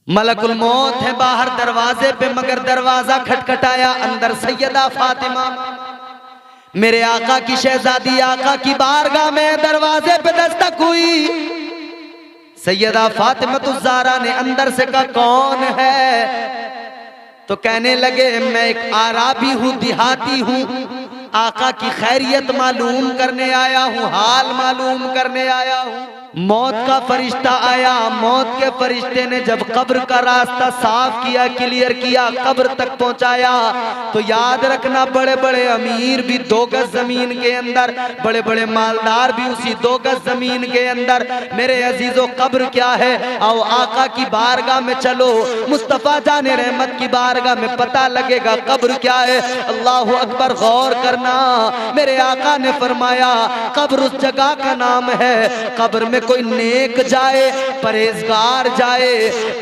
मलकुल मौत है बाहर दरवाजे पे, मगर दरवाजा खटखटाया, अंदर सैयदा फातिमा मेरे आका की शहजादी आका की बारगाह में दरवाजे पे दस्तक हुई। सैयदा फातिमा ज़हरा ने अंदर से कहा कौन है? तो कहने लगे मैं एक आराबी हूँ, देहाती हूँ, आका की खैरियत मालूम करने आया हूँ, हाल मालूम करने आया हूँ। मौत का फरिश्ता आया, मौत के फरिश्ते ने जब कब्र का रास्ता साफ किया, क्लियर किया, कब्र तक पहुंचाया, तो याद रखना बड़े बड़े अमीर भी 2 गज जमीन के अंदर, बड़े बड़े मालदार भी उसी 2 गज जमीन के अंदर। मेरे अजीजों कब्र क्या है? आओ आका की बारगाह में चलो, मुस्तफा जाने रहमत की बारगाह में पता लगेगा कब्र क्या है। अल्लाह अकबर, गौर करना, मेरे आका ने फरमाया कब्र उस जगह का नाम है, कब्र में कोई नेक जाए, परहेजगार जाए,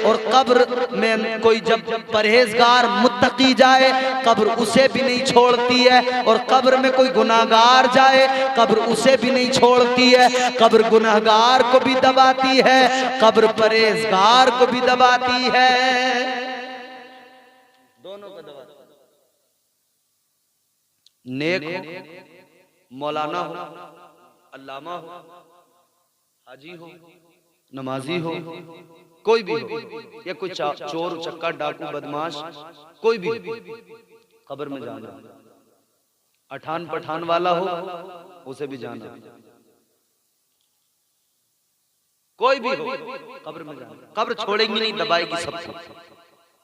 और कब्र में कोई जब परहेजगार मुत्तकी जाए, कब्र उसे भी नहीं छोड़ती है, और कब्र में कोई गुनाहगार जाए, कब्र उसे भी नहीं छोड़ती है। कब्र गुनाहगार को भी दबाती है, कब्र परहेजगार को भी दबाती है, दोनों को दबाती है। नेक हो, मौलाना हो, अल्लामा हो, हाजी हो, नमाजी हो, कोई भी हो, या कोई चोर चक्का डाकू बदमाश कोई भी हो, कब्र में जाना। अठान पठान वाला हो उसे भी जाना, कोई भी हो कब्र में जाना। कब्र छोड़ेंगी नहीं, दबाएगी सबको,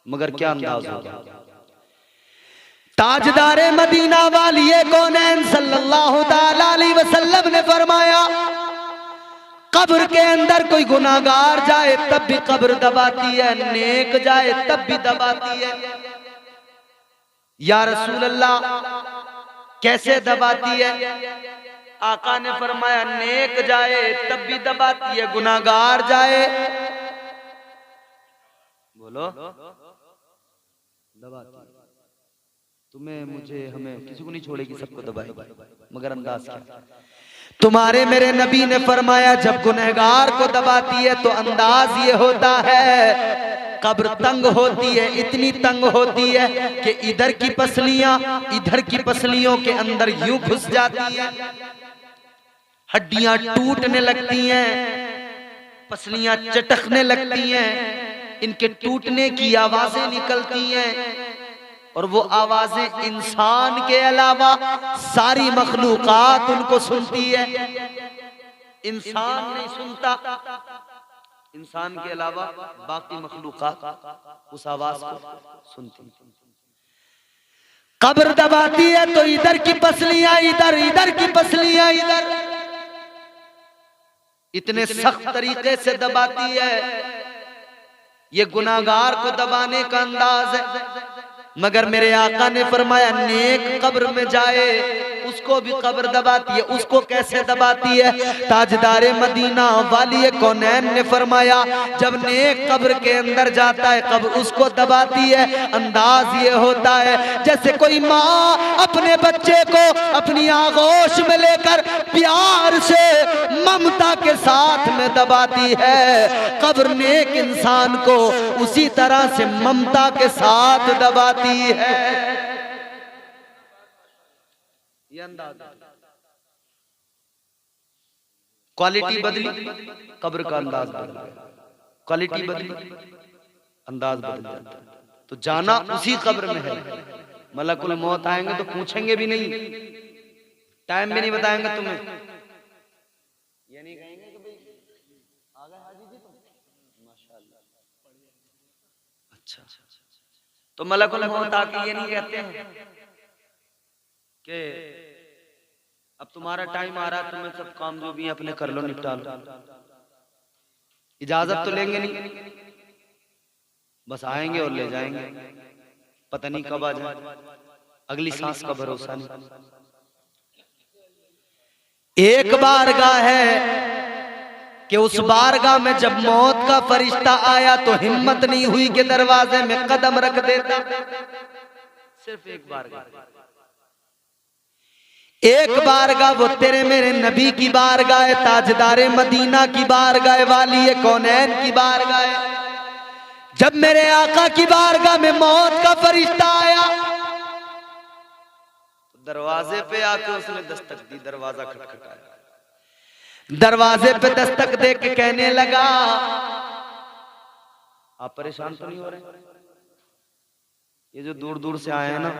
मगर क्या अंदाज होगा। ताजदारे मदीना वालिए कौनैन सल्लल्लाहु ताला अलैहि वसल्लम ने फरमाया कब्र के अंदर कोई गुनाहगार जाए तब भी कब्र दबाती है, नेक जाए तब भी दबाती है। या रसूल अल्लाह कैसे दबाती है? आका ने फरमाया नेक जाए तब भी दबाती है, गुनाहगार जाए, बोलो, दबाती है। तुम्हें, मुझे, हमें, किसी को नहीं छोड़ेगी, सबको दबाएगी, मगर अंदाज क्या? तुम्हारे मेरे नबी ने फरमाया जब गुनहगार को दबाती है तो अंदाज ये होता है कब्र तंग होती है, इतनी तंग होती है कि इधर की पसलियां इधर की पसलियों के अंदर यूं घुस जाती है, हड्डियां टूटने लगती हैं, पसलियां चटकने लगती हैं, इनके टूटने की आवाजें निकलती हैं, और वो आवाजें इंसान के अलावा सारी मखलूकात उनको सुनती है। इंसान नहीं सुनता, इंसान के अलावा बाकी मखलूकात उस आवाज को सुनती है। कब्र दबाती है तो इधर की पसलियां इधर, इधर की पसलियां इधर, इतने सख्त तरीके से दबाती है। ये गुनाहगार को दबाने का अंदाज है, मगर मेरे आका ने फरमाया नेक कब्र में जाए उसको भी कब्र दबाती है। उसको कैसे दबाती है? ताजदारे मदीना वाली कौनैन ने फरमाया जब नेक कब्र के अंदर जाता है कब्र उसको दबाती है। अंदाज ये होता है जैसे कोई माँ अपने बच्चे को अपनी आगोश में लेकर प्यार से ममता के साथ में दबाती है, कब्र नेक इंसान को उसी तरह से ममता के साथ दबाती है। ये अंदाज, क्वालिटी बदली, कब्र का अंदाज बदल गया, क्वालिटी बदली, अंदाज बदल जाता है। तो जाना उसी कब्र में है। मलकुल मौत आएंगे तो पूछेंगे भी नहीं, टाइम भी नहीं बताएंगे तुम्हें, ये नहीं कहेंगे कि भाई आ गए हाजी जी तुम, माशाल्लाह, अच्छा। तो मलकुल मौत आके ये नहीं कहते हैं कि अब तुम्हारा टाइम आ रहा है, तुम्हें सब काम जो भी अपने कर लो, निपटा लो। इजाजत तो लेंगे नहीं, बस आएंगे और ले जाएंगे, पता नहीं कब आ जाए, अगली सांस का भरोसा नहीं। एक बारगाह है कि उस बारगाह में जब मौत का फरिश्ता आया तो हिम्मत नहीं हुई कि दरवाजे में कदम रख देता। सिर्फ एक बारगाह, एक बारगाह वो तेरे मेरे नबी की बारगाह है, ताजदारे मदीना की बारगाह वाली है, कौनैन की बारगाह है। जब मेरे आका की बारगाह में मौत का फरिश्ता आया, दरवाजे पे आके उसने दस्तक दी, दरवाजा खटखटाया। दरवाजे पे दस्तक दे के कहने लगा, आप परेशान तो नहीं हो रहे? ये जो दूर दूर से आए हैं ना,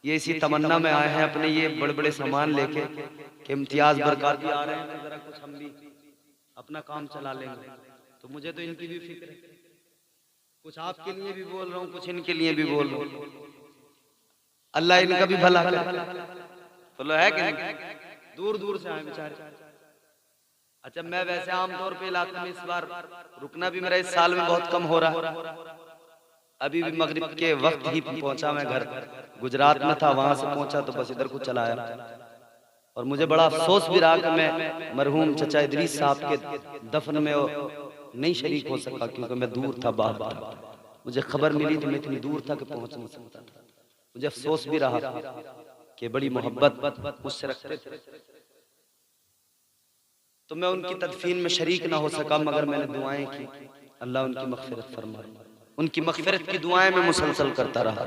ये इसी तमन्ना में आए हैं अपने ये बड़े बड़े सामान लेके कि इम्तियाज बरकाती आ रहे हैं, जरा कुछ हम भी अपना काम चला लेंगे। तो मुझे तो इनकी भी फिक्र है, कुछ आपके लिए भी बोल रहा हूँ, कुछ इनके लिए भी बोल रहा हूँ। अल्लाह इनका भी भला करे। बोलो है कि नहीं? दूर दूर से आए बेचारे। अच्छा, मैं वैसे आमतौर पे इलाके में इस बार रुकना भी मेरा इस साल में बहुत कम हो रहा है। अभी भी मगरिब के वक्त ही पहुंचा मैं घर, गुजरात में था, वहां से पहुंचा तो बस इधर को चला आया। और मुझे बड़ा अफसोस भी रहा कि मैं मरहूम चचा इदरीस साहब के दफन में नहीं शरीक हो सका, क्योंकि मैं दूर था, बाहर था। मुझे खबर मिली तो मैं इतनी दूर था कि पहुंच नहीं सकता था। मुझे अफसोस भी रहा कि बड़ी मोहब्बत मुझसे रखते थे, तो मैं उनकी तदफीन में शरीक ना हो सका, मगर मैंने दुआएं की, अल्लाह उनकी मग़फ़िरत फरमाए। उनकी मग़फ़िरत की दुआएं मैं मुसलसल करता रहा।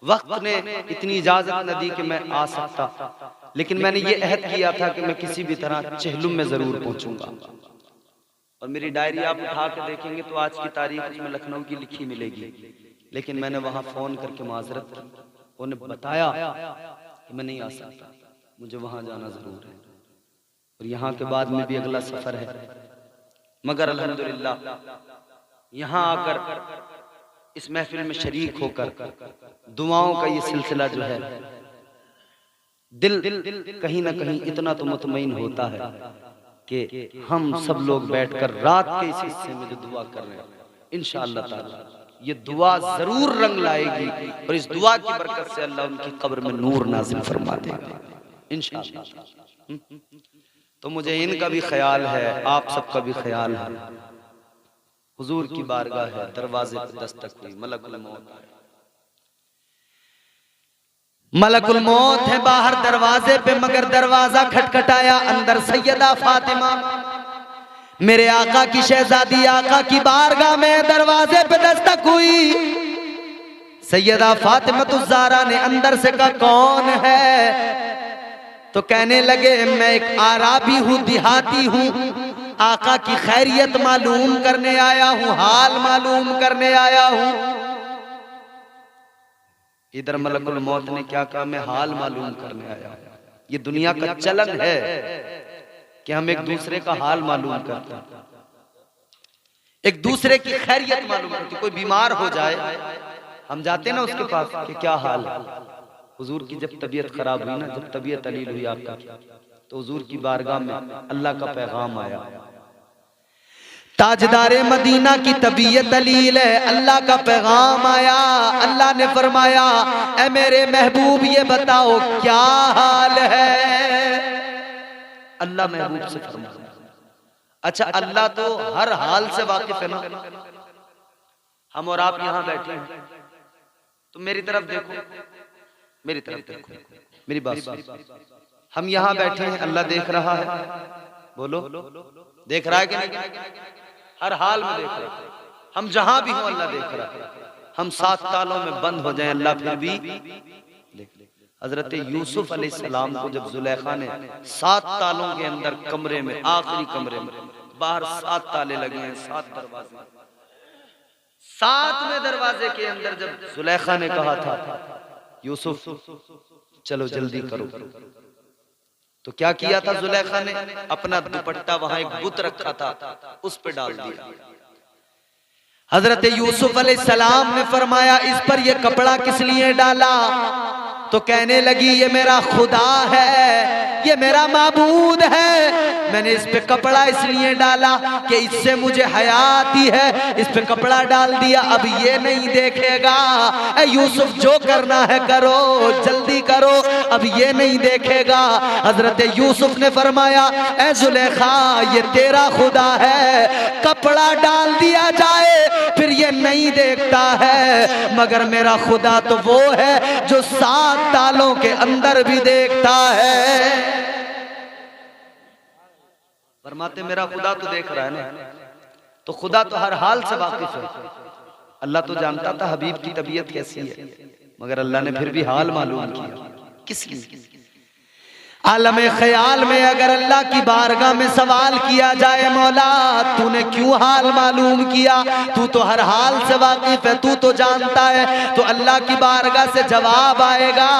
वक्त ने इतनी इजाजत न दी कि मैं आ सकता, लेकिन मैंने ये अहद किया था कि मैं किसी भी तरह चेहलुम में जरूर पहुंचूंगा। और मेरी डायरी आप उठा के देखेंगे तो आज की तारीख उसमें लखनऊ की लिखी मिलेगी, लेकिन मैंने वहां फोन करके माजरत की, उन्हें बताया कि मैं नहीं आ सकता, मुझे वहां जाना जरूर है। और यहाँ के बाद में भी अगला सफर है, मगर अल्हम्दुलिल्लाह यहाँ आकर इस महफिल में शरीक होकर दुआओं का ये सिलसिला जो है, दिल कहीं ना कहीं इतना तो मुतमईन होता है कि हम सब लोग बैठकर रात के इस हिस्से में जो दुआ कर रहे हैं, इंशाअल्लाह ताला ये दुआ जरूर रंग लाएगी, और इस दुआ की बरकत से अल्लाह उनकी कब्र में नूर नाज़िल फरमा देगा इंशाअल्लाह। तो मुझे इनका भी ख्याल है, आप सबका भी ख्याल है। हुजूर की बारगाह है, दरवाजे पर दस्तक हुई, मलकुल मौत आया। मलकुल मौत है बाहर दरवाजे पे, मगर दरवाजा खटखटाया, अंदर सैयदा फातिमा मेरे आका की शहजादी आका की बारगाह में दरवाजे पे दस्तक हुई। सैयदा फातिमा तो ज़हरा ने अंदर से कहा, कौन है? तो कहने लगे, मैं एक आराबी हूँ, देहाती हूँ, आका की खैरियत मालूम करने आया हूँ, हाल मालूम करने आया हूँ। इधर मलकुल मौत ने क्या कहा? मैं हाल मालूम करने आया हूँ। ये दुनिया का चलन है कि हम एक दूसरे का हाल मालूम करते हैं, एक दूसरे की खैरियत मालूम करते। कोई बीमार हो जाए, हम जाते ना उसके पास कि क्या हाल है। हुजूर की जब तबीयत खराब हुई ना, जब तबीयत अलील हुई आपका, तो हुजूर की बारगाह में अल्लाह का पैगाम आया, ताजदारे मदीना की तबीयत अलील है, अल्लाह का पैगाम आया। अल्लाह ने फरमाया, ऐ मेरे महबूब ये बताओ क्या हाल है। अल्लाह महबूब से फरमाया। अच्छा, अल्लाह तो हर हाल से वाकिफ है ना। हम और आप यहाँ बैठे हैं, तो मेरी तरफ देखो, मेरी तरफ देखो, मेरी बात सुनो। हम यहाँ बैठे हैं, अल्लाह देख रहा है। बोलो, देख रहा है कि नहीं? हर हाल में देख रहा है। हम जहां भी हो अल्लाह देख रहा है। हम 7 तालों में बंद हो जाएं, अल्लाह फिर भी देख। हजरत यूसुफ अलैहिस्सलाम को जब जुलेखा ने 7 तालों के अंदर कमरे में, आखिरी कमरे में, बाहर 7 ताले लगे हैं, 7 दरवाजे, 7वें दरवाजे के अंदर जब जुलेखा ने कहा था, यूसुफ चलो जल्दी करो, तो क्या किया था जुलेखा ने? अपना दुपट्टा, वहां एक बुत रखा था, उस पे डाल दिया। हजरत यूसुफ अलैहिस्सलाम ने फरमाया, इस पर ये कपड़ा किस लिए डाला? तो कहने लगी, ये मेरा खुदा है, ये मेरा माबूद है। मैंने इस पे कपड़ा इसलिए डाला कि इससे मुझे हया आती है, इस पे कपड़ा डाल दिया, अब ये नहीं देखेगा। ऐ यूसुफ जो करना है करो, जल्दी करो, अब ये नहीं देखेगा। हजरत यूसुफ ने फरमाया, ऐ जुलेखा ये तेरा खुदा है, कपड़ा डाल दिया जाए फिर ये नहीं देखता है, मगर मेरा खुदा तो वो है जो 7 तालों के अंदर भी देखता है। फरमाते मेरा खुदा तो देख रहा है ना, तो खुदा तो हर हाल से वाकिफ है। अल्लाह तो जानता था हबीब की तबीयत कैसी है, मगर अल्लाह ने फिर भी हाल मालूम किया। किस लिए? आलम ख्याल में अगर अल्लाह की बारगाह में सवाल किया जाए, मौला तूने क्यों हाल मालूम किया, तू तो हर हाल से वाकिफ है, तू तो जानता है, तो अल्लाह की बारगाह से जवाब आएगा,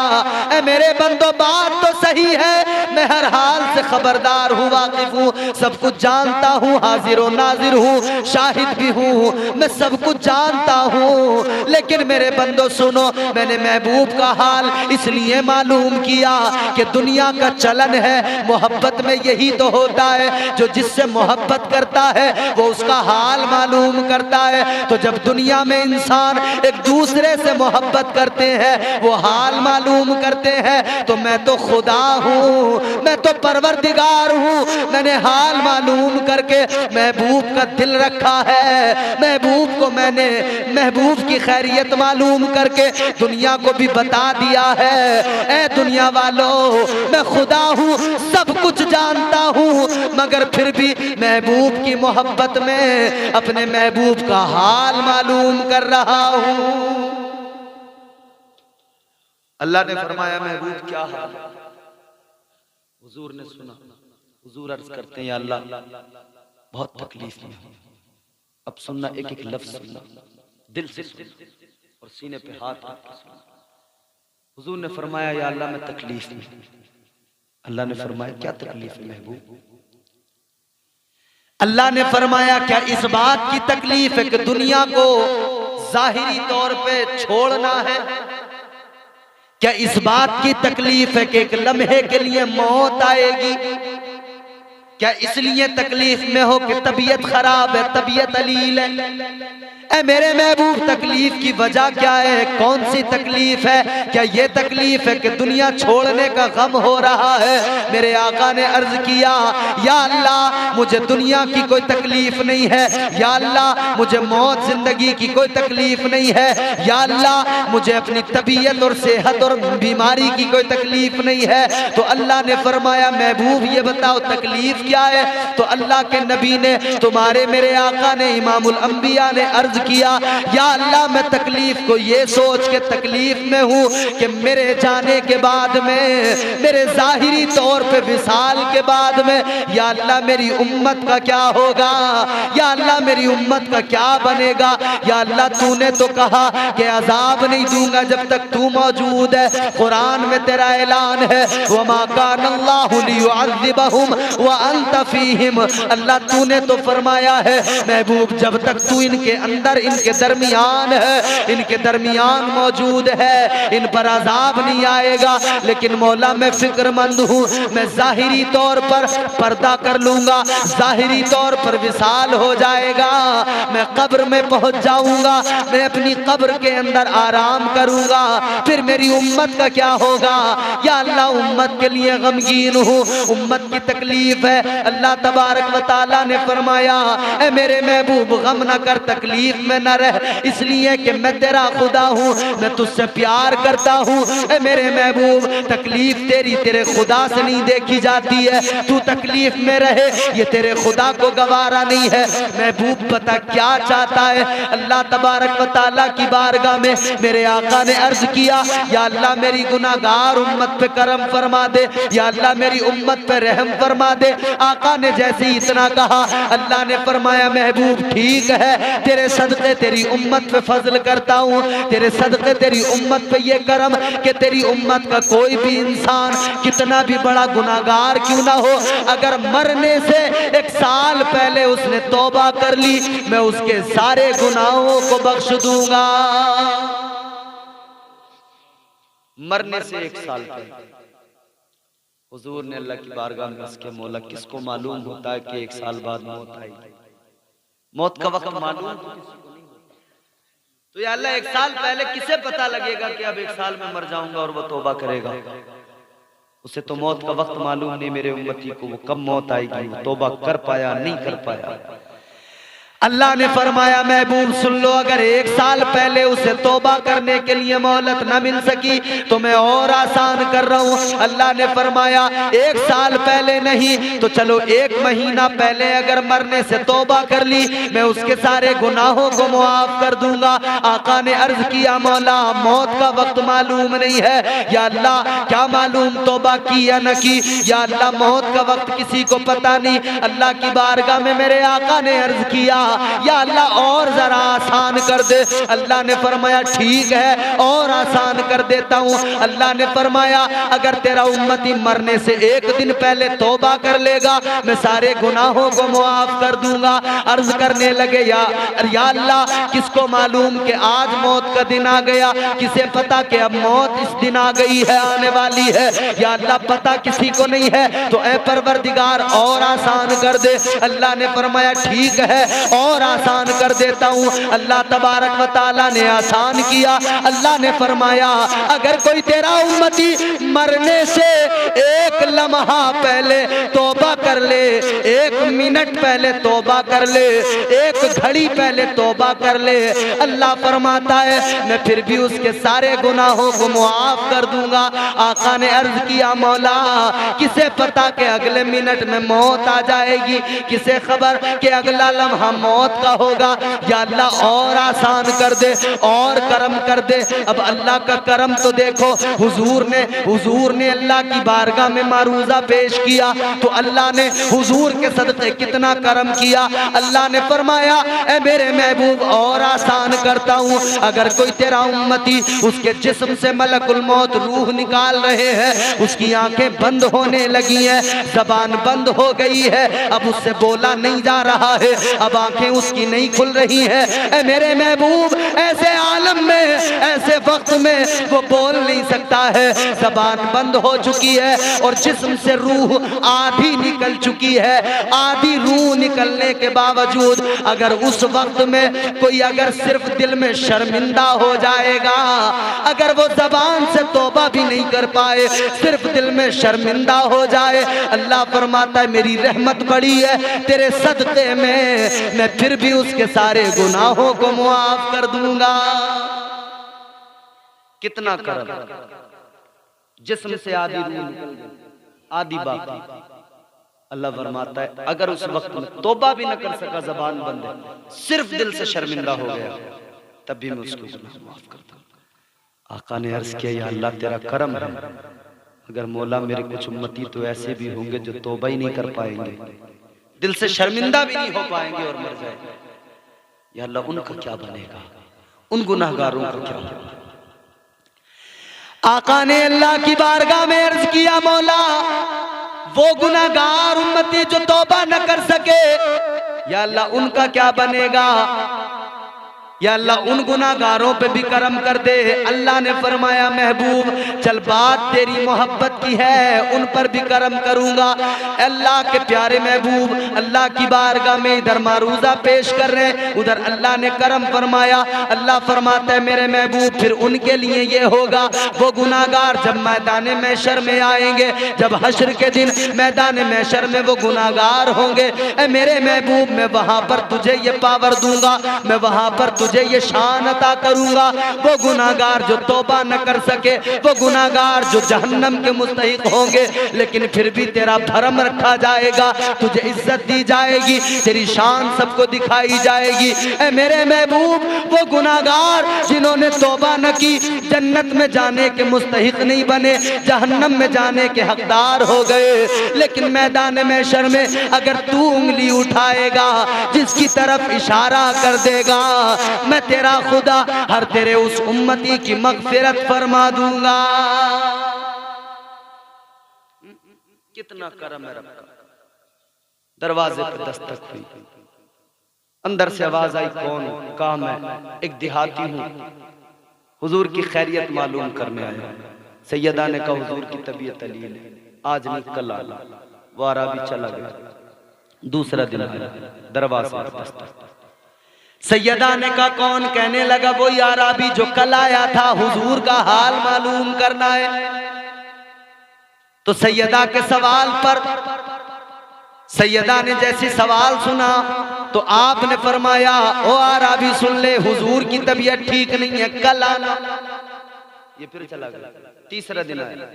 ए मेरे बंदो बात तो सही है, मैं हर हाल से खबरदार हूँ, वाकिफ हूँ, सब कुछ जानता हूँ, हाजिर व नाजिर हूँ, शाहिद भी हूँ, मैं सब कुछ जानता हूँ। लेकिन मेरे बंदो सुनो, मैंने महबूब का हाल इसलिए मालूम किया कि दुनिया का चलन है, मोहब्बत में यही तो होता है, जो जिससे मोहब्बत करता है वो उसका हाल मालूम करता है। तो जब दुनिया में इंसान एक दूसरे से मोहब्बत करते हैं, वो हाल मालूम करते हैं, तो मैं तो खुदा हूँ, मैं तो परवरदिगार हूँ, मैंने हाल मालूम करके महबूब का दिल रखा है, महबूब को मैंने महबूब की खैरियत मालूम करके दुनिया को भी बता दिया है। ए दुनिया वालों, मैं खुदा हूँ, सब कुछ जानता हूँ, मगर फिर भी महबूब की मोहब्बत में अपने महबूब का हाल मालूम कर रहा हूँ। अल्लाह ने फरमाया महबूब क्या हाल है? हुजूर ने सुना, हुजूर अर्ज करते हैं या अल्लाह बहुत तकलीफ में हूं। अब सुनना, एक एक लफ्ज सुनना, दिल से सुनना और सीने पे हाथ रख के सुनना। हुजूर ने फरमाया या अल्लाह मैं तकलीफ में। अल्लाह ने फरमाया क्या तकलीफ है महबूब? अल्लाह ने फरमाया क्या इस बात की तकलीफ है कि दुनिया को जाहिरी तौर पे छोड़ना है? क्या इस बात की तकलीफ है कि एक लम्हे के लिए मौत आएगी? क्या इसलिए तकलीफ में हो कि तबीयत खराब है, तबीयत अलील है? ए मेरे महबूब तकलीफ की वजह क्या है? कौन सी तकलीफ है? क्या ये तकलीफ है कि दुनिया छोड़ने का गम हो रहा है? मेरे आका ने अर्ज किया या अल्लाह मुझे दुनिया की कोई तकलीफ नहीं है, या अल्लाह मुझे मौत जिंदगी की कोई तकलीफ नहीं है, या अल्लाह मुझे अपनी तबीयत और सेहत और बीमारी की कोई तकलीफ नहीं है। तो अल्लाह ने फरमाया महबूब ये बताओ तकलीफ क्या है? तो अल्लाह के नबी ने, तुम्हारे मेरे आका ने, इमामुल अंबिया ने अर्ज किया या अल्लाह मैं तकलीफ को ये सोच के तकलीफ में हूँ कि मेरे जाने के बाद में, मेरे जाहिरी तौर पे विसाल के बाद में, या अल्लाह मेरी उम्मत का क्या होगा, या अल्लाह मेरी उम्मत का क्या बनेगा। या अल्लाह तूने तो कहा कि अजाब नहीं दूंगा जब तक तू मौजूद है, कुरान में तेरा ऐलान है वमा कान अल्लाहु लियुअज़्ज़िबहुम व अंत फीहिम। अल्लाह तूने तो फरमाया है महबूब जब तक तू इनके अंदर, इनके दरमियान है, इनके दरमियान मौजूद है, इन पर अजाब नहीं आएगा। लेकिन मौला मैं फिक्रमंद हूँ, मैं जाहिरी तौर पर पर्दा कर लूंगा, जाहिरी तौर पर विसाल हो जाएगा, मैं कब्र में पहुंच जाऊंगा, मैं अपनी कब्र के अंदर आराम करूंगा, फिर मेरी उम्मत का क्या होगा? या अल्लाह उम्मत के लिए गमगीन हूँ, उम्मत की तकलीफ है। अल्लाह तबारक व तआला ने फरमाया ए मेरे महबूब गम न कर, तकलीफ में न रह, इसलिए कि मैं तेरा खुदा हूँ, मैं तुझसे प्यार करता हूँ। ए मेरे महबूब तकलीफ तेरी तेरे खुदा से नहीं देखी जाती है, तू तकलीफ में रहे ये तेरे खुदा को गवारा नहीं है। महबूब पता क्या चाहता है? अल्लाह तबारक व तआला की बारगाह में मेरे आका ने अर्ज किया या अल्लाह मेरी गुनाहगार उम्मत पे करम फरमा दे, या अल्लाह मेरी उम्मत पे रहम फरमा दे। आका ने जैसे ही इतना कहा अल्लाह ने फरमाया महबूब ठीक है, तेरे सदक़े तेरी उम्मत पे फजल करता हूँ, तेरे सदक़े तेरी उम्मत पे ये करम कि तेरी उम्मत का कोई भी इंसान कितना भी बड़ा गुनाहगार क्यों ना हो, अगर मरने से 1 साल पहले उसने तौबा कर ली, मैं उसके सारे गुनाहों को बख्श दूंगा। मरने से 1 साल पहले हुजूर ने अल्लाह की बारगाह में उसके मौला किसको मालूम होता है कि 1 साल बाद मौत आएगी? मौत का वक्त मालूम तो या अल्लाह 1 साल पहले किसे पता लगेगा कि अब 1 साल में मर जाऊंगा और वो तौबा करेगा? उसे तो मौत का वक्त मालूम नहीं मेरे उम्मती को, वो कब मौत आएगी, वो तौबा कर पाया नहीं कर पाया। अल्लाह ने फरमाया महबूब सुन लो, अगर 1 साल पहले उसे तौबा करने के लिए मोहलत न मिल सकी तो मैं और आसान कर रहा हूँ। अल्लाह ने फरमाया 1 साल पहले नहीं तो चलो 1 महीना पहले अगर मरने से तौबा कर ली मैं उसके सारे गुनाहों को मुआफ कर दूंगा। आका ने अर्ज किया मौला मौत का वक्त मालूम नहीं है, या अल्लाह क्या मालूम तौबा की या न की, या अल्लाह मौत का वक्त किसी को पता नहीं। अल्लाह की बारगाह में मेरे आका ने अर्ज किया या अल्लाह और जरा आसान कर दे। अल्लाह ने फरमाया ठीक है और आसान कर देता हूँ। अल्लाह ने फरमाया अगर तेरा उम्मती मरने से 1 दिन पहले तौबा कर लेगा मैं सारे गुनाहों को मुआफ कर दूंगा। अर्ज करने लगे या अल्लाह किसको मालूम कि आज मौत का दिन आ गया, किसे पता कि अब मौत इस दिन आ गई है, आने वाली है, या अल्लाह पता किसी को नहीं है तो ऐ परवरदिगार और आसान कर दे। अल्लाह ने फरमाया ठीक है और आसान कर देता हूँ। अल्लाह तबारक व तआला ने आसान किया। अल्लाह ने फरमाया अगर कोई तेरा उम्मती मरने से 1 लम्हा पहले तौबा कर ले, 1 मिनट पहले तौबा कर ले, 1 घड़ी पहले तौबा कर ले, अल्लाह फरमाता है मैं फिर भी उसके सारे गुनाहों को मुआफ कर दूंगा। आका ने अर्ज किया मौला किसे पता कि अगले मिनट में मौत आ जाएगी, किसे खबर कि अगला लम्हा मौत का होगा। या अल्लाह और आसान कर दे और करम कर दे। अब अल्लाह का करम तो देखो, हुजूर ने अल्लाह की बारगाह में मारूजा पेश किया तो अल्लाह ने हुजूर के सदक़े कितना करम किया। अल्लाह ने फरमाया ए मेरे महबूब और आसान करता हूँ, अगर कोई तेरा उम्मती उसके जिस्म से मलकुल मौत रूह निकाल रहे हैं, उसकी आंखें बंद होने लगी हैं, जबान बंद हो गई है, अब उससे बोला नहीं जा रहा है, अब आंखें उसकी नहीं खुल रही है, ऐ मेरे महबूब ऐसे आलम में ऐसे वक्त में वो बोल नहीं सकता है, जबान बंद हो चुकी है और जिस्म से रूह आधी निकल चुकी है। आधी रूह निकलने के बावजूद अगर उस वक्त में कोई अगर सिर्फ दिल में शर्मिंदा हो जाएगा, अगर वो जबान से तौबा भी नहीं कर पाए, सिर्फ दिल में शर्मिंदा हो जाए, अल्लाह फरमाता है मेरी रहमत बड़ी है तेरे सदक़े में मैं फिर भी उसके सारे गुनाहों को मुआफ कर दूंगा। कितना करम, जिस्म से आधी रूह निकल गई, आधी बाकी। अल्लाह फरमाता है अगर उस वक्त में तौबा भी न कर सका, जबान बंद है, सिर्फ दिल से शर्मिंदा हो गया, तब भी मैं उसको गुनाह माफ करता हूं। आका ने अर्ज किया या अल्लाह तेरा करम है, अगर मौला मेरे कुछ उम्मती तो ऐसे भी होंगे जो तौबा ही नहीं कर पाएंगे, दिल से शर्मिंदा भी नहीं हो पाएंगे और मर जाएंगे, या अल्लाह उनका क्या बनेगा, उन गुनाहगारों का क्या होगा। आका ने अल्लाह की बारगाह में अर्ज किया मौला वो गुनाहगार उम्मती जो तौबा न कर सके, या अल्लाह उनका क्या बनेगा, या अल्लाह उन गुनाहगारों पे भी करम कर दे। अल्लाह ने फरमाया महबूब चल बात तेरी मोहब्बत की है, उन पर भी करम करूंगा। अल्लाह के प्यारे महबूब अल्लाह की बारगाह में इधर मारूजा पेश कर रहे हैं, उधर अल्लाह ने करम फरमाया। अल्लाह फरमाता है मेरे महबूब फिर उनके लिए ये होगा, वो गुनाहगार जब मैदान महशर में आएंगे, जब हश्र के दिन मैदान महशर में वो गुनाहगार होंगे, ए मेरे महबूब मैं वहां पर तुझे ये पावर दूंगा, मैं वहां पर तुझे ये शान अता करूंगा। वो गुनाहगार जो तौबा न कर सके, वो गुनाहगार जो जहन्नम के मुस्तहिक होंगे, लेकिन फिर भी तेरा भरम रखा जाएगा, तुझे इज्जत दी जाएगी, तेरी शान सबको दिखाई जाएगी। ए मेरे महबूब वो गुनाहगार जिन्होंने तौबा न की जन्नत में जाने के मुस्तहिक नहीं बने, जहन्नम में जाने के हकदार हो गए, लेकिन मैदान महशर में अगर तू उंगली उठाएगा, जिसकी तरफ इशारा कर देगा, मैं तेरा खुदा हर तेरे उस उम्मती की मगफिरत फरमा दूंगा। कितना करम है रब का। दरवाजे पर दस्तक हुई, अंदर से आवाज आई कौन? कहा मैं एक देहाती हूँ, हुजूर की खैरियत मालूम करने आया। सैयदा ने कहा हुजूर की तबीयत अलील है, आज नहीं कल आना। वो अरबी चला गया, दूसरा दिन आया, दरवाजे पर दस्तक। सैयदा ने कहा कौन? कहने लगा वो अरबी जो कल आया था, हुजूर का हाल मालूम करना है। तो सैयदा के सवाल पर सैयदा ने जैसे सवाल सुना तो आपने फरमाया, ओ आराबी सुन ले, हुजूर की तबीयत ठीक नहीं है, कल आना। ये फिर चला गया, तीसरा दिन आया,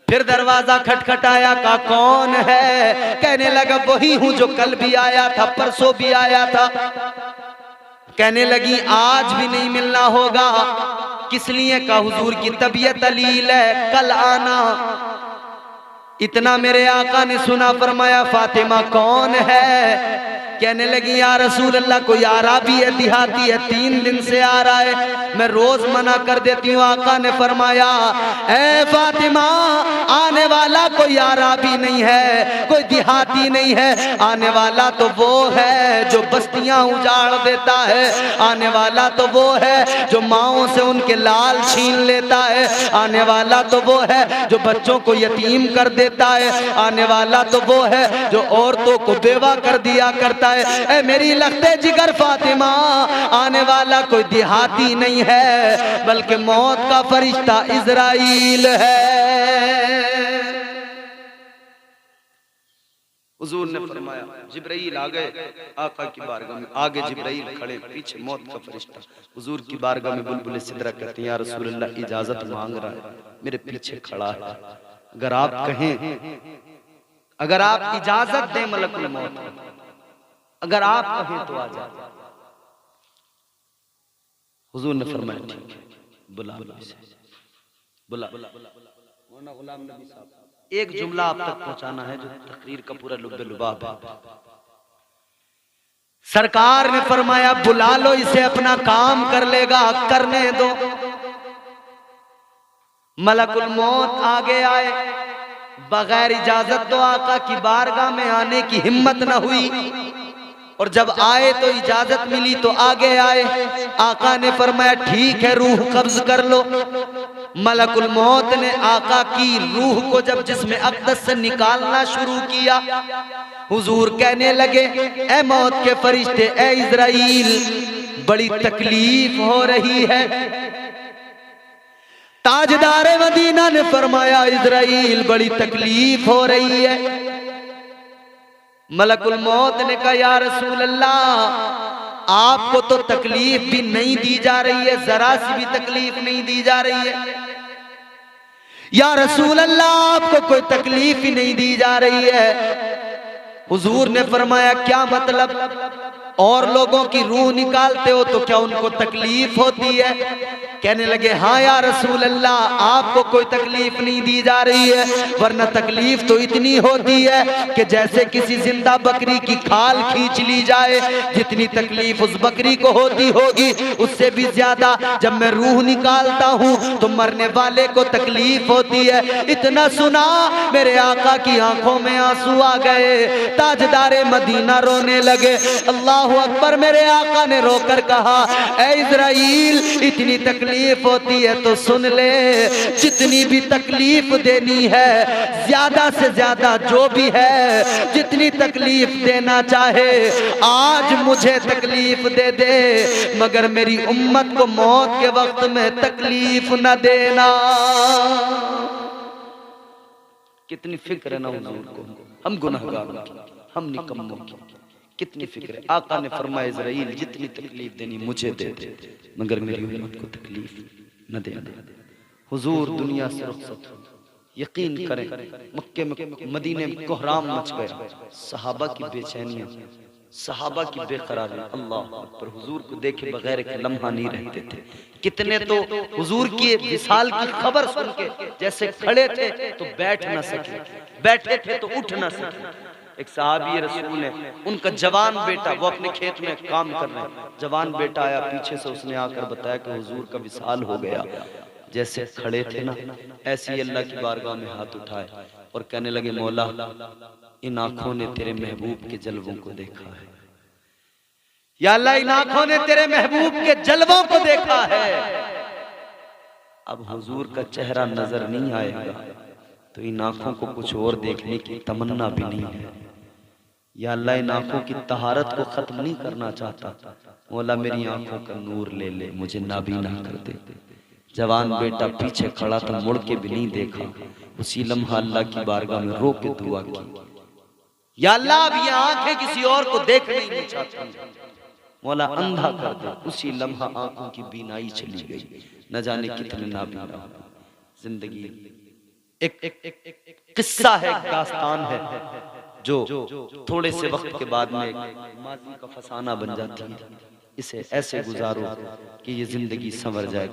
फिर दरवाजा खटखटाया, का कौन है? कहने लगा वही हूं जो कल भी आया था, परसों भी आया था। कहने लगी आज भी नहीं मिलना होगा। किस लिए? का हुजूर की तबीयत अलील है, कल आना। इतना मेरे आका ने सुना, फरमाया फातिमा कौन है? कहने लगी या रसूल अल्लाह, कोई आराबी है, देहाती है, 3 दिन से आ रहा है, मैं रोज मना कर देती हूँ। आका ने फरमाया, ए फातिमा, आने वाला कोई आराबी नहीं है, कोई देहाती नहीं है, आने वाला तो वो है जो बस्तियां उजाड़ देता है, आने वाला तो वो है जो माओं से उनके लाल छीन लेता है, आने वाला तो वो है जो बच्चों को यतीम कर देता है, आने वाला तो वो है जो औरतों को बेवा कर दिया करता है। ए मेरी लख्ते जिगर फातिमा, आने वाला कोई देहाती नहीं है, बल्कि मौत का फरिश्ता इज़राइल है। हुजूर ने फरमाया, जिब्राइल आ गए आका की बारगाह में, आगे जिब्राइल खड़े, पीछे मौत का फरिश्ता। हुजूर की बारगाह में बुलबुल सिदरा कहते हैं, या रसूल अल्लाह, इजाजत मांग रहा है, मेरे पीछे खड़ा है, अगर आप कहें, अगर आप इजाजत दें मलकुल मौत, अगर आप कहें तो आ जाए। हुजूर ने फरमाया ठीक है, बुला बुला। गुलाम नबी साहब, एक जुमला आप तक पहुंचाना है जो तकरीर का पूरा लुब्बे लुबाब है। सरकार ने फरमाया बुला लो इसे, अपना काम कर लेगा, करने दो। मलकुल मौत आगे आए, बगैर इजाजत तो आका की बारगाह में आने की हिम्मत न हुई, और जब आए तो इजाजत मिली तो आगे आए। आका ने फरमाया ठीक है, रूह कब्ज कर लो। मलकुल मौत ने आका की रूह को जब जिस्म अक़दस से निकालना शुरू किया, हुजूर कहने लगे, ए मौत के फरिश्ते, ए इज़राइल, बड़ी तकलीफ हो रही है। ताजदारे मदीना ने फरमाया, इज़राइल बड़ी तकलीफ हो रही है। मलकुल मौत ने कहा, या रसूल अल्लाह, आपको तो तकलीफ भी नहीं दी जा रही है, जरा सी भी तकलीफ नहीं दी जा रही है। या रसूल अल्लाह, आपको कोई तकलीफ ही नहीं दी जा रही है। हुजूर ने फरमाया क्या मतलब? और लोगों की रूह निकालते हो तो क्या उनको तकलीफ होती है? कहने लगे हाँ या रसूल अल्लाह, आपको कोई तकलीफ नहीं दी जा रही है, वरना तकलीफ तो इतनी होती है कि जैसे किसी जिंदा बकरी की खाल खींच ली जाए, जितनी तकलीफ उस बकरी को होती होगी उससे भी ज्यादा जब मैं रूह निकालता हूँ तो मरने वाले को तकलीफ होती है। इतना सुना मेरे आका की आंखों में आंसू आ गए, ताजदारे मदीना रोने लगे। अल्लाह अकबर। मेरे आका ने रोकर कहा, ऐ इज़राइल, इतनी तकलीफ होती है तो सुन ले, जितनी भी तकलीफ देनी है, ज्यादा से ज्यादा जो भी है, जितनी तकलीफ देना चाहे आज मुझे तकलीफ दे दे, मगर मेरी उम्मत को मौत के वक्त में तकलीफ न देना। कितनी फिक्र है ना हुजूर को, हम गुनहगारों की, हम निकम्मों की, कितनी फिक्र है। आका ने फरमाया, इज़राइल जितनी तकलीफ देनी मुझे दे दे, मगर मेरी उम्मत को तकलीफ न देना। हुजूर दुनिया से रुखसत, यकीन करें मक्के में मदीने में कोहराम मच गया, सहाबा की बेचैनियां, सहाबा की बेकरारी, अल्लाह पर हुजूर को देखे बगैर के लम्हा नहीं रहते थे। कितने तो हुजूर की विसाल की खबर सुन के जैसे खड़े थे तो बैठ न सके, बैठे थे तो उठ न सके। एक सहाबी रसूल है, उनका जवान बेटा, वो अपने खेत में काम कर रहे हैं, जवान बेटा आया पीछे से, उसने आकर बताया कि हुजूर का विसाल हो गया। जैसे खड़े थे ना, ऐसे ही अल्लाह की बारगाह में हाथ उठाए और कहने लगे, मौला इन आंखों ने तेरे महबूब के जलवों को देखा है, या अल्लाह इन आंखों ने तेरे महबूब के जलवों को देखा है। अब हुजूर का चेहरा नजर नहीं आएगा तो इन आंखों को कुछ और देखने की तमन्ना भी नहीं है। या अल्लाह इन आंखों की तहारत को खत्म नहीं करना चाहता, मौला मेरी आंखों का नूर ले ले, मुझे नाबीना कर दे। जवान बेटा पीछे खड़ा था, मुड़ के भी नहीं देखा। उसी लम्हा अल्लाह की बारगाह में रो के दुआ की, या अल्लाह अब ये आंखें किसी और को देखना ही नहीं चाहती, मौला अंधा कर दे। उसी लम्हा आंखों की बीनाई चली गई, न जाने कितने नाबीना। जिंदगी एक किस्सा है, एक दास्तान है, जो थोड़े से वक्त के बाद में माजी का फसाना बन जाती है। इसे ऐसे गुजारो कि ये जिंदगी संवर जाए।